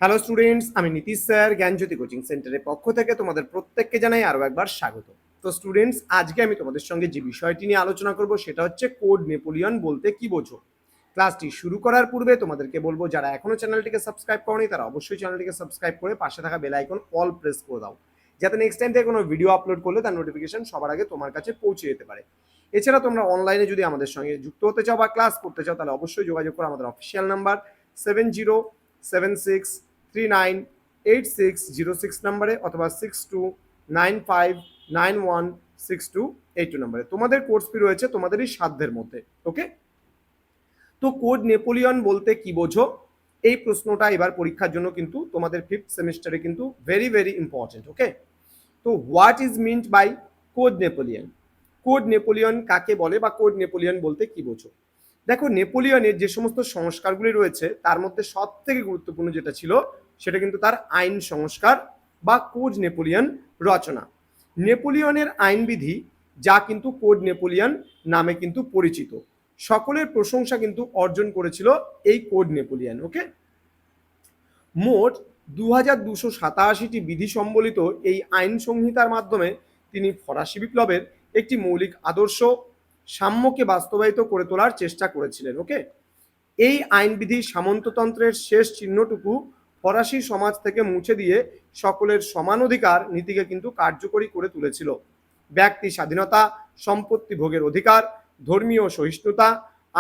Hello students, আমি Nitish sir জ্ঞানজ্যোতি coaching সেন্টারের পক্ষ থেকে তোমাদের প্রত্যেককে জানাই আরও একবার স্বাগত। তো স্টুডেন্টস, আজকে আমি তোমাদের সঙ্গে যে বিষয়টি নিয়ে আলোচনা করব সেটা হচ্ছে কোড নেপোলিয়ন বলতে কি বোঝো। ক্লাসটি শুরু করার পূর্বে তোমাদেরকে বলবো, যারা এখনো চ্যানেলটিকে সাবস্ক্রাইব করনি তারা অবশ্যই চ্যানেলটিকে সাবস্ক্রাইব করে পাশে থাকা বেল আইকন অল প্রেস করে দাও, যাতে নেক্সট টাইম থেকে কোনো ভিডিও আপলোড করলে তার নোটিফিকেশন সবার আগে তোমার কাছে পৌঁছে যেতে পারে। এছাড়া তোমরা অনলাইনে যদি আমাদের সঙ্গে যুক্ত হতে চাও বা ক্লাস করতে চাও তাহলে অবশ্যই যোগাযোগ করো আমাদের অফিসিয়াল নাম্বার 7076398606 নম্বরে অথবা 6295916282 নম্বরে। তোমাদের কোর্স ফি রয়েছে তোমাদেরই সাধ্যের মধ্যে। ওকে, তো কোড নেপোলিয়ন বলতে কি বোঝো, এই প্রশ্নটা এবার পরীক্ষার জন্য কিন্তু তোমাদের 5th সেমিস্টারে কিন্তু ভেরি ভেরি ইম্পর্টেন্ট। ওকে, তো what is meant by code Napoleon? Code Napoleon কাকে বলে বা কোড নেপোলিয়ন বলতে কি বোঝো? দেখো, নেপোলিয়নের যে সমস্ত সংস্কারগুলি রয়েছে তার মধ্যে সব থেকে গুরুত্বপূর্ণ যেটা ছিল সেটা কিন্তু তার আইন সংস্কার বা কোড নেপোলিয়ন রচনা। নেপোলিয়নের আইনবিধি যা কিন্তু কোড নেপোলিয়ন নামে কিন্তু পরিচিত, সকলের প্রশংসা কিন্তু অর্জন করেছিল এই কোড নেপোলিয়ন। ওকে, মোট 2287টি বিধি সম্বলিত এই আইন সংহিতার মাধ্যমে তিনি ফরাসি বিপ্লবের একটি মৌলিক আদর্শ সাম্যকে বাস্তবায়িত করে তোলার চেষ্টা করেছিলেন। ওকে, এই আইনবিধি সামন্ততন্ত্রের শেষ চিহ্নটুকু ফরাসি সমাজ থেকে মুছে দিয়ে সকলের সমান অধিকার নীতিকে কিন্তু কার্যকরী করে তুলেছিল। ব্যক্তি স্বাধীনতা, সম্পত্তি ভোগের অধিকার, ধর্মীয় সহিষ্ণুতা,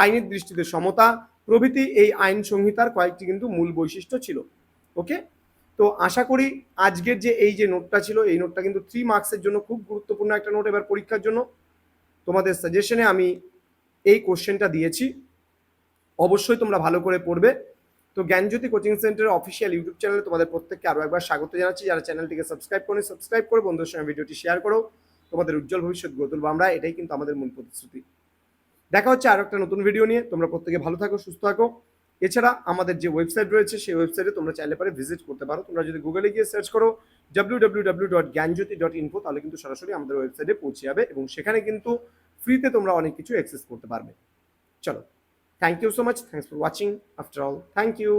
আইনের দৃষ্টিতে সমতা প্রভৃতি এই আইন সংহিতার কয়েকটি কিন্তু মূল বৈশিষ্ট্য ছিল। ওকে, তো আশা করি আজকের যে এই যে নোটটা ছিল এই নোটটা কিন্তু 3 মার্কসের জন্য খুব গুরুত্বপূর্ণ একটা নোট। এবার পরীক্ষার জন্য তোমাদের সাজেশনে আমি এই কোশ্চেনটা দিয়েছি, অবশ্যই তোমরা ভালো করে পড়বে। তো জ্ঞানজ্যোতি কোচিং সেন্টারের অফিসিয়াল ইউটিউব চ্যানেলে তোমাদের প্রত্যেককে আরও একবার স্বাগত জানাচ্ছি। যারা চ্যানেলটিকে সাবস্ক্রাইব করে সাবস্ক্রাইব করে বন্ধুদের সঙ্গে ভিডিওটি শেয়ার করো। তোমাদের উজ্জ্বল ভবিষ্যৎ গড়ে তুলবো আমরা, এটাই কিন্তু আমাদের মূল প্রতিশ্রুতি। দেখা হচ্ছে আরও একটা নতুন ভিডিও নিয়ে। তোমরা প্রত্যেকে ভালো থাকো, সুস্থ থাকো। এছাড়া আমাদের যে ওয়েবসাইট রয়েছে সেই ওয়েবসাইটে তোমরা চাইলে পরে ভিজিট করতে পারো। তোমরা যদি গুগলে গিয়ে সার্চ করো www.জ্ঞানজ্যোতি.info তাহলে কিন্তু সরাসরি আমাদের ওয়েবসাইটে পৌঁছে যাবে এবং সেখানে কিন্তু ফ্রিতে তোমরা অনেক কিছু অ্যাক্সেস করতে পারবে। চলো, thank you so much, thanks for watching after all, thank you.